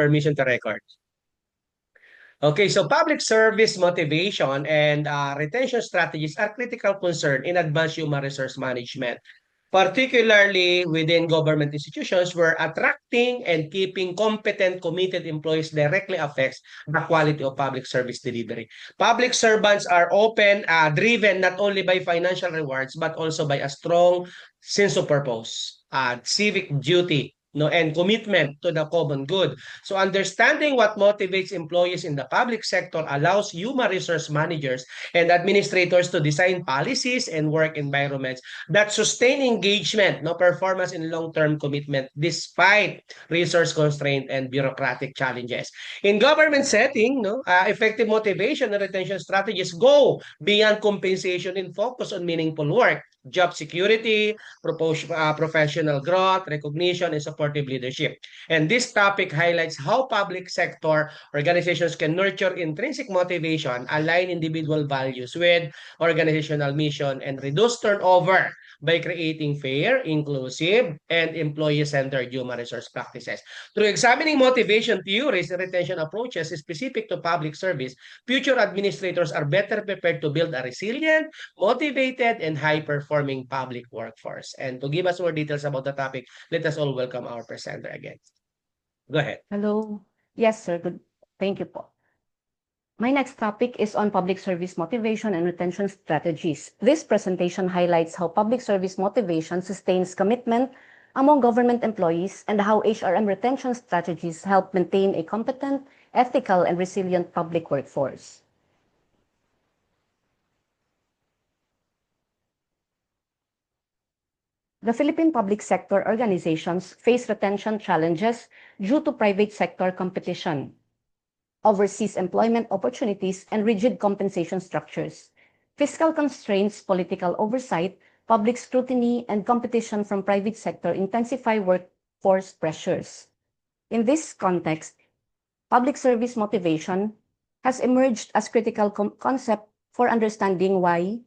permission to record. Okay, so public service motivation and retention strategies are critical concern in advanced human resource management, particularly within government institutions where attracting and keeping competent, committed employees directly affects the quality of public service delivery. Public servants are often driven not only by financial rewards, but also by a strong sense of purpose, civic duty, no, and commitment to the common good. So understanding what motivates employees in the public sector allows human resource managers and administrators to design policies and work environments that sustain engagement, no performance and long-term commitment despite resource constraint and bureaucratic challenges. In government setting, no, effective motivation and retention strategies go beyond compensation and focus on meaningful work, job security, professional growth, recognition, and supportive leadership. And this topic highlights how public sector organizations can nurture intrinsic motivation, align individual values with organizational mission, and reduce turnover by creating fair, inclusive, and employee-centered human resource practices. Through examining motivation theories and retention approaches specific to public service, future administrators are better prepared to build a resilient, motivated, and high-performing public workforce. And to give us more details about the topic, let us all welcome our presenter again. Go ahead. Hello. Yes, sir. Good. Thank you po. My next topic is on public service motivation and retention strategies. This presentation highlights how public service motivation sustains commitment among government employees and how HRM retention strategies help maintain a competent, ethical, and resilient public workforce. The Philippine public sector organizations face retention challenges due to private sector competition, overseas employment opportunities, and rigid compensation structures. Fiscal constraints, political oversight, public scrutiny, and competition from private sector intensify workforce pressures. In this context, public service motivation has emerged as critical concept for understanding why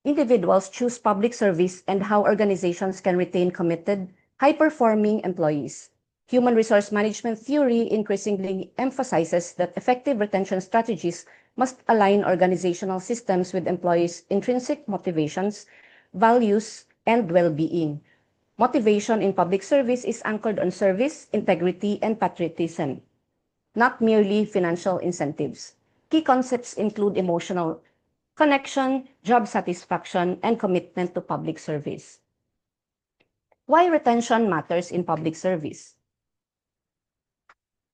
individuals choose public service and how organizations can retain committed, high-performing employees. Human resource management theory increasingly emphasizes that effective retention strategies must align organizational systems with employees' intrinsic motivations, values, and well-being. Motivation in public service is anchored on service, integrity, and patriotism, not merely financial incentives. Key concepts include emotional connection, job satisfaction, and commitment to public service. Why retention matters in public service?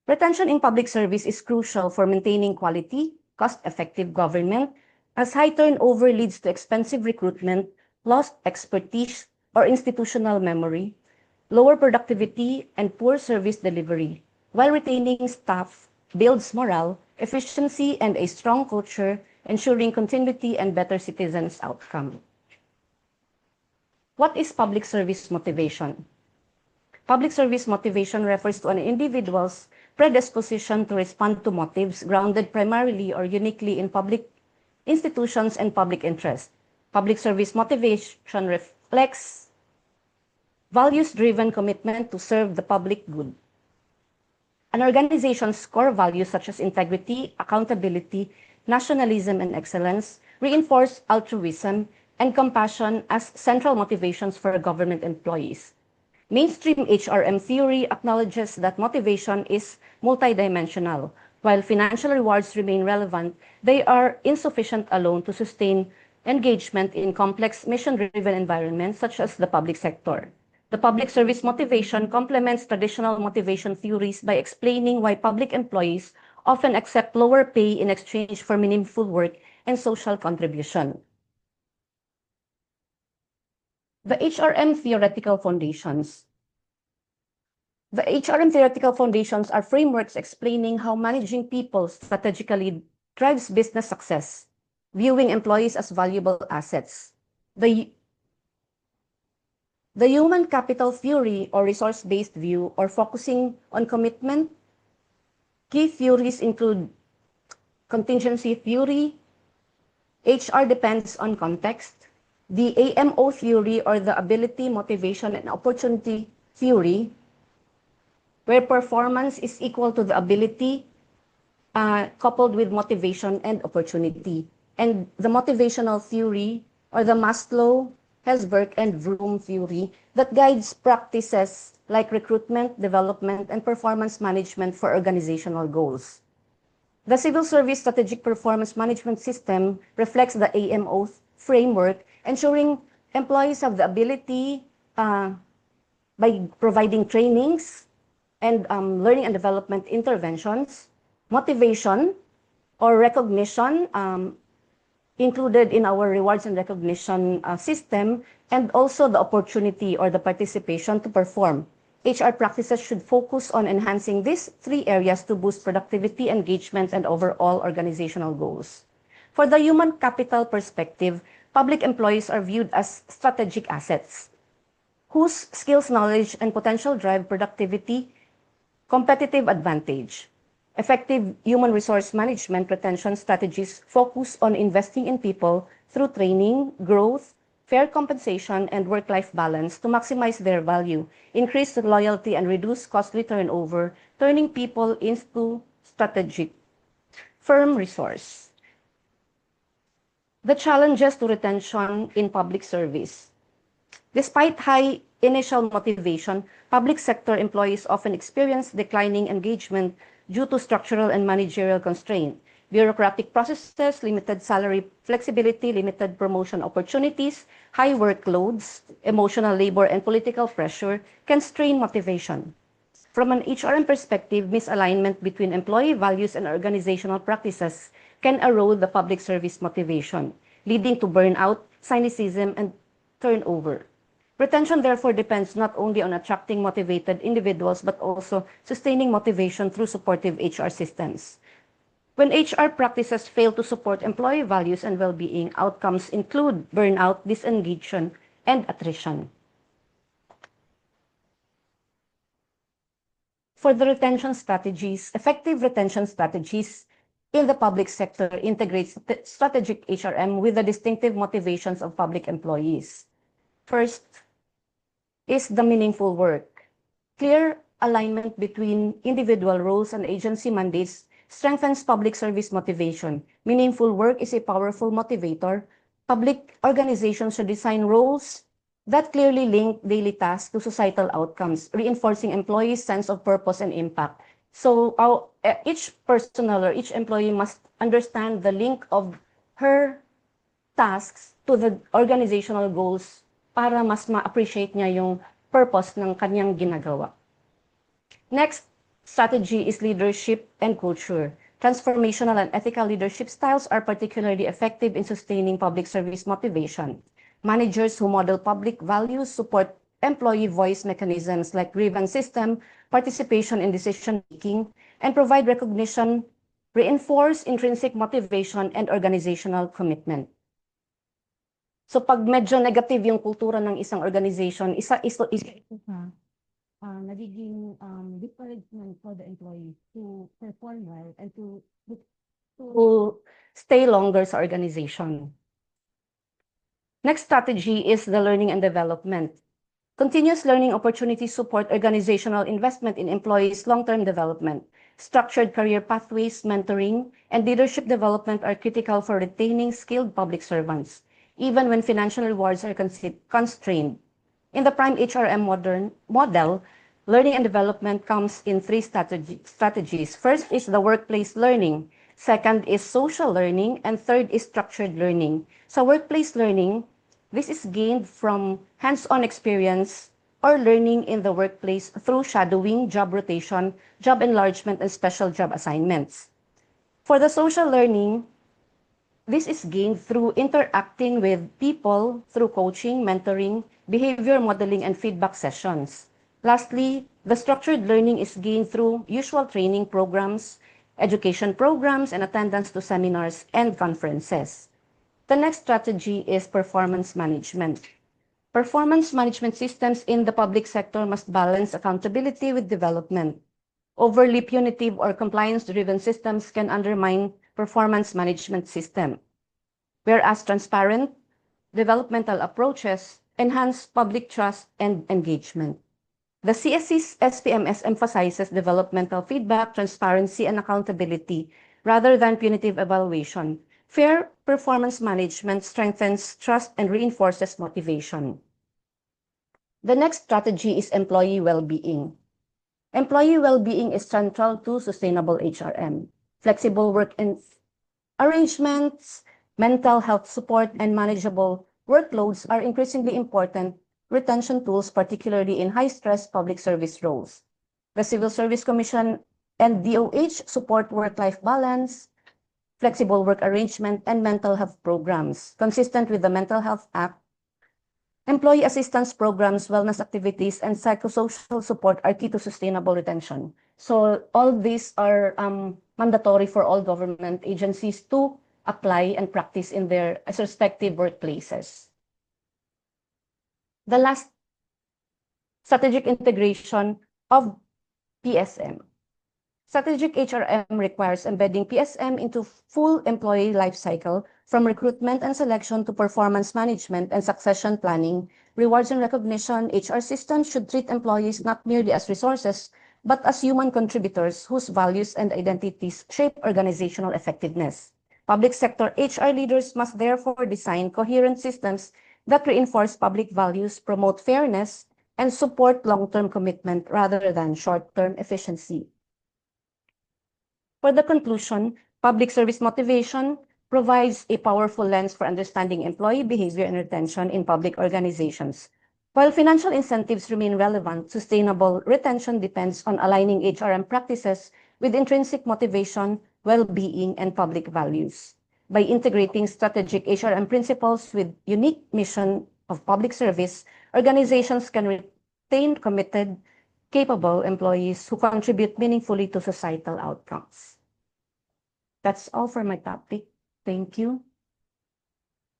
Retention in public service is crucial for maintaining quality, cost-effective government, as high turnover leads to expensive recruitment, lost expertise or institutional memory, lower productivity, and poor service delivery, while retaining staff builds morale, efficiency, and a strong culture, ensuring continuity and better citizens' outcome. What is public service motivation? Public service motivation refers to an individual's predisposition to respond to motives grounded primarily or uniquely in public institutions and public interest. Public service motivation reflects values-driven commitment to serve the public good. An organization's core values such as integrity, accountability, nationalism, and excellence reinforce altruism and compassion as central motivations for government employees. Mainstream HRM theory acknowledges that motivation is multidimensional. While financial rewards remain relevant, they are insufficient alone to sustain engagement in complex mission-driven environments such as the public sector. The public service motivation complements traditional motivation theories by explaining why public employees often accept lower pay in exchange for meaningful work and social contribution. The HRM theoretical foundations. The HRM theoretical foundations are frameworks explaining how managing people strategically drives business success, viewing employees as valuable assets. The human capital theory or resource-based view or focusing on commitment. Key theories include contingency theory, HR depends on context, the AMO theory or the ability, motivation, and opportunity theory, where performance is equal to the ability coupled with motivation and opportunity. And the motivational theory, or the Maslow, Hesberg, and Vroom theory that guides practices like recruitment, development, and performance management for organizational goals. The Civil Service Strategic Performance Management System reflects the AMO framework, ensuring employees have the ability by providing trainings and learning and development interventions, motivation or recognition included in our rewards and recognition system, and also the opportunity or the participation to perform. HR practices should focus on enhancing these three areas to boost productivity, engagement, and overall organizational goals. For the human capital perspective, public employees are viewed as strategic assets whose skills, knowledge, and potential drive productivity, competitive advantage. Effective human resource management retention strategies focus on investing in people through training, growth, fair compensation, and work-life balance to maximize their value, increase loyalty, and reduce costly turnover, turning people into strategic firm resource. The challenges to retention in public service. Despite high initial motivation, public sector employees often experience declining engagement due to structural and managerial constraints. Bureaucratic processes, limited salary flexibility, limited promotion opportunities, high workloads, emotional labor, and political pressure can strain motivation. From an HRM perspective, misalignment between employee values and organizational practices can erode the public service motivation, leading to burnout, cynicism, and turnover. Retention therefore depends not only on attracting motivated individuals, but also sustaining motivation through supportive HR systems. When HR practices fail to support employee values and well-being, outcomes include burnout, disengagement, and attrition. For the retention strategies, effective retention strategies in the public sector integrates strategic HRM with the distinctive motivations of public employees. First is the meaningful work. Clear alignment between individual roles and agency mandates strengthens public service motivation. Meaningful work is a powerful motivator. Public organizations should design roles that clearly link daily tasks to societal outcomes, reinforcing employees' sense of purpose and impact. So each personnel or each employee must understand the link of her tasks to the organizational goals para mas ma-appreciate niya yung purpose ng kanyang ginagawa. Next strategy is leadership and culture. Transformational and ethical leadership styles are particularly effective in sustaining public service motivation. Managers who model public values support employee voice mechanisms like grievance system, participation in decision-making, and provide recognition, reinforce intrinsic motivation and organizational commitment. So pag medyo negative yung kultura ng isang organization, isa nagiging discouragement for the employee to perform well and to stay longer sa organization. Next strategy is the learning and development. Continuous learning opportunities support organizational investment in employees' long-term development. Structured career pathways, mentoring, and leadership development are critical for retaining skilled public servants, even when financial rewards are constrained. In the Prime HRM model, learning and development comes in three strategies. First is the workplace learning. Second is social learning. And third is structured learning. So workplace learning, this is gained from hands-on experience or learning in the workplace through shadowing, job rotation, job enlargement, and special job assignments. For the social learning, this is gained through interacting with people through coaching, mentoring, behavior modeling, and feedback sessions. Lastly, the structured learning is gained through usual training programs, education programs, and attendance to seminars and conferences. The next strategy is performance management. Performance management systems in the public sector must balance accountability with development. Overly punitive or compliance-driven systems can undermine performance management system, whereas transparent developmental approaches enhance public trust and engagement. The CSC's SPMS emphasizes developmental feedback, transparency, and accountability rather than punitive evaluation. Fair performance management strengthens trust and reinforces motivation. The next strategy is employee well-being. Employee well-being is central to sustainable HRM. Flexible work arrangements, mental health support, and manageable workloads are increasingly important retention tools, particularly in high-stress public service roles. The Civil Service Commission and DOH support work-life balance, flexible work arrangement, and mental health programs. Consistent with the Mental Health Act, employee assistance programs, wellness activities, and psychosocial support are key to sustainable retention. So all these are mandatory for all government agencies to apply and practice in their respective workplaces. The last, strategic integration of PSM. Strategic HRM requires embedding PSM into full employee life cycle, from recruitment and selection to performance management and succession planning. Rewards and recognition, HR systems should treat employees not merely as resources, but as human contributors whose values and identities shape organizational effectiveness. Public sector HR leaders must therefore design coherent systems that reinforce public values, promote fairness, and support long-term commitment rather than short-term efficiency. For the conclusion, public service motivation provides a powerful lens for understanding employee behavior and retention in public organizations. While financial incentives remain relevant, sustainable retention depends on aligning HRM practices with intrinsic motivation, well-being, and public values. By integrating strategic HRM principles with unique mission of public service, organizations can retain committed, capable employees who contribute meaningfully to societal outcomes. That's all for my topic. Thank you.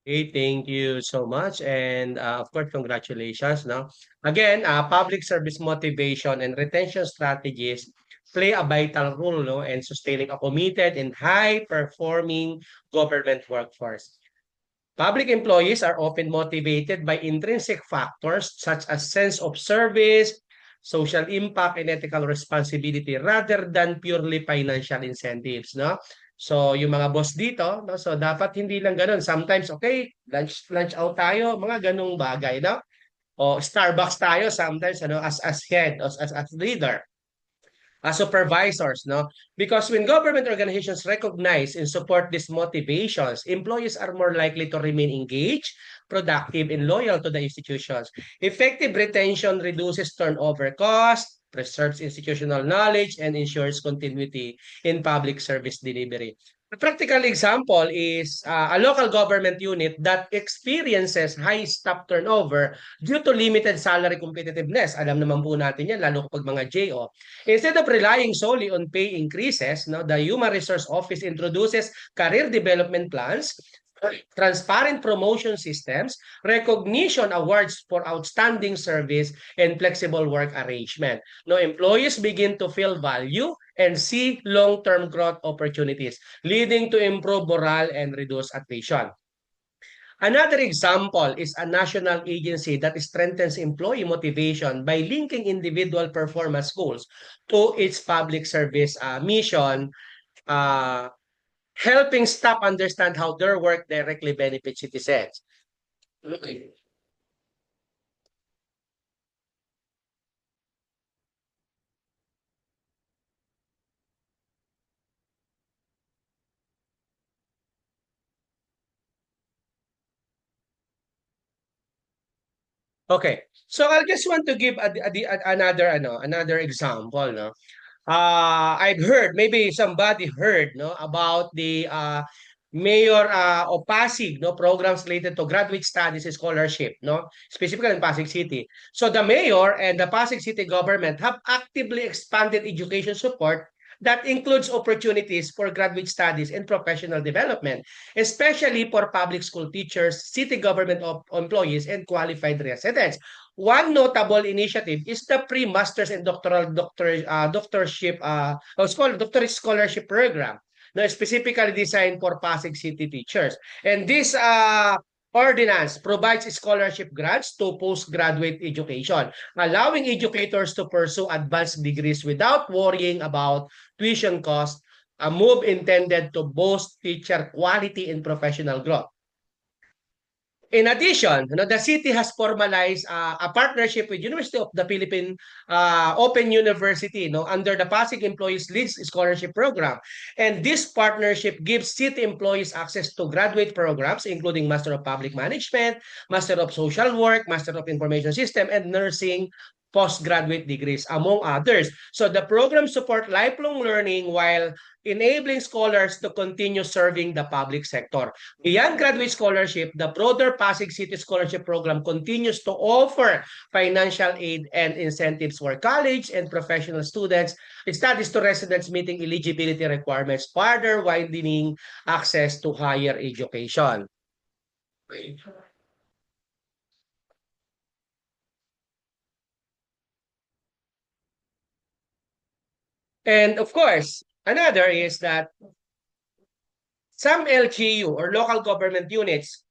Okay, thank you so much. And of course, congratulations. No? Again, public service motivation and retention strategies play a vital role, no, in sustaining a committed and high-performing government workforce. Public employees are often motivated by intrinsic factors such as sense of service, social impact, and ethical responsibility rather than purely financial incentives, no? So, yung mga boss dito, no? So, dapat hindi lang ganun. Sometimes, okay, lunch out tayo, mga ganung bagay, no? O Starbucks tayo sometimes, ano, as head, as leader, as supervisors, no? Because when government organizations recognize and support these motivations, employees are more likely to remain engaged, productive, and loyal to the institutions. Effective retention reduces turnover cost, preserves institutional knowledge, and ensures continuity in public service delivery. A practical example is a local government unit that experiences high staff turnover due to limited salary competitiveness. Alam naman po natin yan, lalo kapag mga JO. Instead of relying solely on pay increases, no, the Human Resource Office introduces career development plans, transparent promotion systems, recognition awards for outstanding service, and flexible work arrangement. No, employees begin to feel value and see long-term growth opportunities, leading to improved morale and reduced attrition. Another example is a national agency that strengthens employee motivation by linking individual performance goals to its public service mission, uh, helping staff understand how their work directly benefits citizens. Okay. Okay. So I just want to give another example, no. I've heard, maybe somebody heard, no, about the Mayor of Pasig, no, programs related to graduate studies and scholarship, no, specifically in Pasig City. So the mayor and the Pasig City government have actively expanded education support that includes opportunities for graduate studies and professional development, especially for public school teachers, city government employees, and qualified residents. One notable initiative is the pre-masters and doctorate scholarship program, no, specifically designed for Pasig City teachers. And this ordinance provides scholarship grants to postgraduate education, allowing educators to pursue advanced degrees without worrying about tuition costs, a move intended to boost teacher quality and professional growth. In addition, the city has formalized a partnership with University of the Philippines Open University under the Pasig Employees Leads Scholarship Program. And this partnership gives city employees access to graduate programs, including Master of Public Management, Master of Social Work, Master of Information System, and Nursing postgraduate degrees, among others. So the program support lifelong learning while enabling scholars to continue serving the public sector. Beyond graduate scholarship, the broader Pasig City Scholarship Program continues to offer financial aid and incentives for college and professional students, studies to residents meeting eligibility requirements, further widening access to higher education. Okay. And of course, another is that some LGU or local government units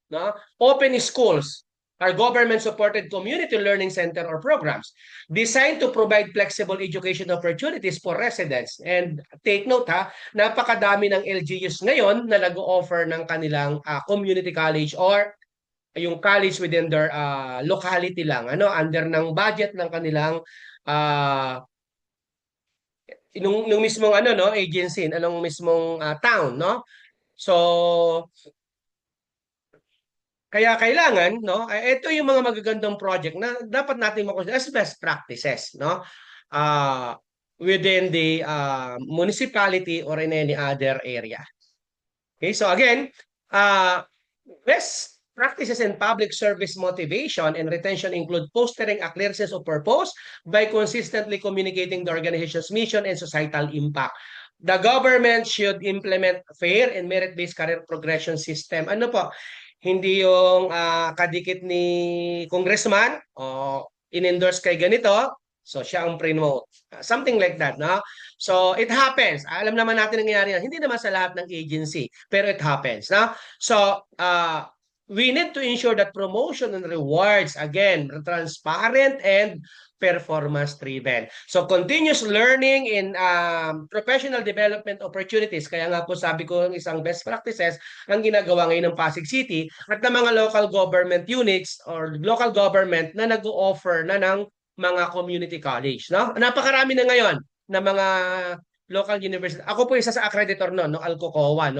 open schools are government-supported community learning center or programs designed to provide flexible education opportunities for residents. And take note napakadami ng LGUs ngayon na nag-o-offer ng kanilang community college or yung college within their locality lang, under ng budget ng kanilang nung mismong agency, anong mismong town, no? So kaya kailangan ito yung mga magagandang project na dapat natin makonsider as best practices within the municipality or in any other area. Okay, so again, best practices in public service motivation and retention include fostering a clear sense of purpose by consistently communicating the organization's mission and societal impact. The government should implement fair and merit-based career progression system. Ano po? Hindi yung kadikit ni congressman o in-endorse kay ganito, so siya ang promote. Something like that, no? So it happens. Alam naman natin nangyayari yan. Hindi naman sa lahat ng agency, pero it happens, no? So we need to ensure that promotion and rewards, again, transparent and performance-driven. So continuous learning in professional development opportunities. Kaya nga po sabi ko isang best practices ang ginagawa ngayon ng Pasig City at ng mga local government units or local government na nag-o-offer na ng mga community college. No? Napakarami na ngayon na mga local university. Ako po isa sa accreditor no Alcocoa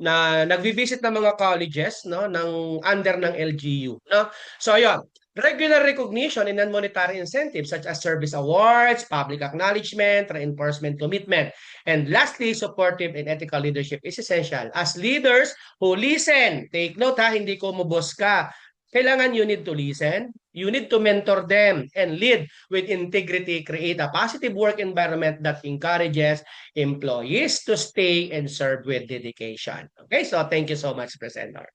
na nagvi-visit ng mga colleges ng under ng LGU, no? So ayun, regular recognition and non-monetary incentives such as service awards, public acknowledgement, reinforcement commitment. And lastly, supportive and ethical leadership is essential. As leaders who listen, take note hindi ko mubos ka. Kailangan you need to listen, you need to mentor them and lead with integrity, create a positive work environment that encourages employees to stay and serve with dedication. Okay, so thank you so much, Presenter.